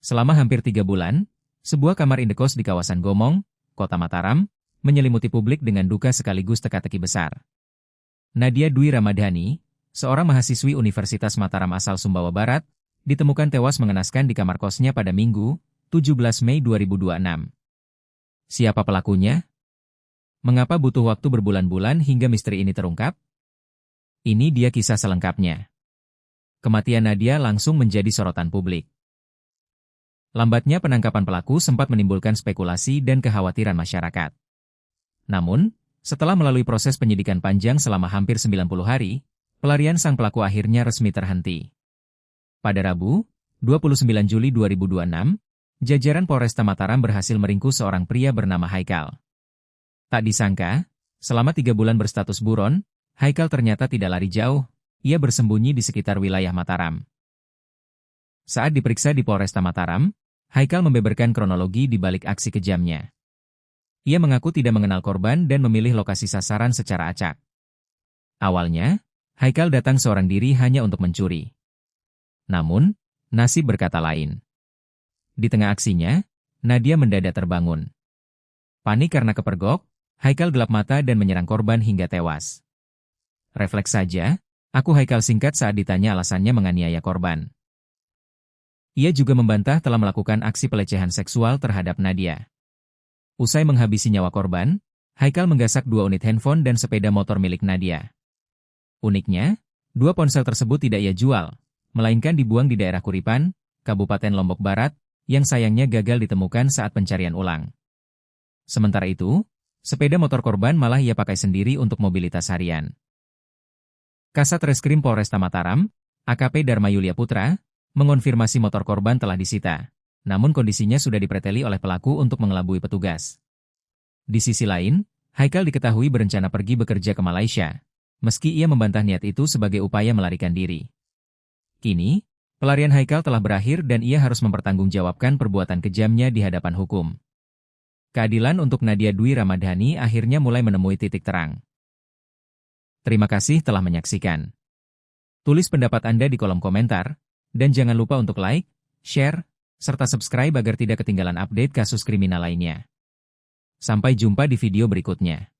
Selama hampir 3 bulan, sebuah kamar indekos di kawasan Gomong, Kota Mataram, menyelimuti publik dengan duka sekaligus teka-teki besar. Nadia Dwi Ramadhani, seorang mahasiswi Universitas Mataram asal Sumbawa Barat, ditemukan tewas mengenaskan di kamar kosnya pada Minggu, 17 Mei 2026. Siapa pelakunya? Mengapa butuh waktu berbulan-bulan hingga misteri ini terungkap? Ini dia kisah selengkapnya. Kematian Nadia langsung menjadi sorotan publik. Lambatnya penangkapan pelaku sempat menimbulkan spekulasi dan kekhawatiran masyarakat. Namun, setelah melalui proses penyidikan panjang selama hampir 90 hari, pelarian sang pelaku akhirnya resmi terhenti. Pada Rabu, 29 Juli 2026, jajaran Polresta Mataram berhasil meringkus seorang pria bernama Haikal. Tak disangka, selama 3 bulan berstatus buron, Haikal ternyata tidak lari jauh, ia bersembunyi di sekitar wilayah Mataram. Saat diperiksa di Polresta Mataram, Haikal membeberkan kronologi di balik aksi kejamnya. Ia mengaku tidak mengenal korban dan memilih lokasi sasaran secara acak. Awalnya, Haikal datang seorang diri hanya untuk mencuri. Namun, nasib berkata lain. Di tengah aksinya, Nadia mendadak terbangun. Panik karena kepergok, Haikal gelap mata dan menyerang korban hingga tewas. Refleks saja, aku Haikal singkat saat ditanya alasannya menganiaya korban. Ia juga membantah telah melakukan aksi pelecehan seksual terhadap Nadia. Usai menghabisi nyawa korban, Haikal menggasak 2 unit handphone dan sepeda motor milik Nadia. Uniknya, 2 ponsel tersebut tidak ia jual, melainkan dibuang di daerah Kuripan, Kabupaten Lombok Barat, yang sayangnya gagal ditemukan saat pencarian ulang. Sementara itu, sepeda motor korban malah ia pakai sendiri untuk mobilitas harian. Kasat Reskrim Polresta Mataram, AKP Dharma Yulia Putra, mengonfirmasi motor korban telah disita, namun kondisinya sudah dipreteli oleh pelaku untuk mengelabui petugas. Di sisi lain, Haikal diketahui berencana pergi bekerja ke Malaysia, meski ia membantah niat itu sebagai upaya melarikan diri. Kini, pelarian Haikal telah berakhir dan ia harus mempertanggungjawabkan perbuatan kejamnya di hadapan hukum. Keadilan untuk Nadia Dwi Ramadhani akhirnya mulai menemui titik terang. Terima kasih telah menyaksikan. Tulis pendapat Anda di kolom komentar, dan jangan lupa untuk like, share, serta subscribe agar tidak ketinggalan update kasus kriminal lainnya. Sampai jumpa di video berikutnya.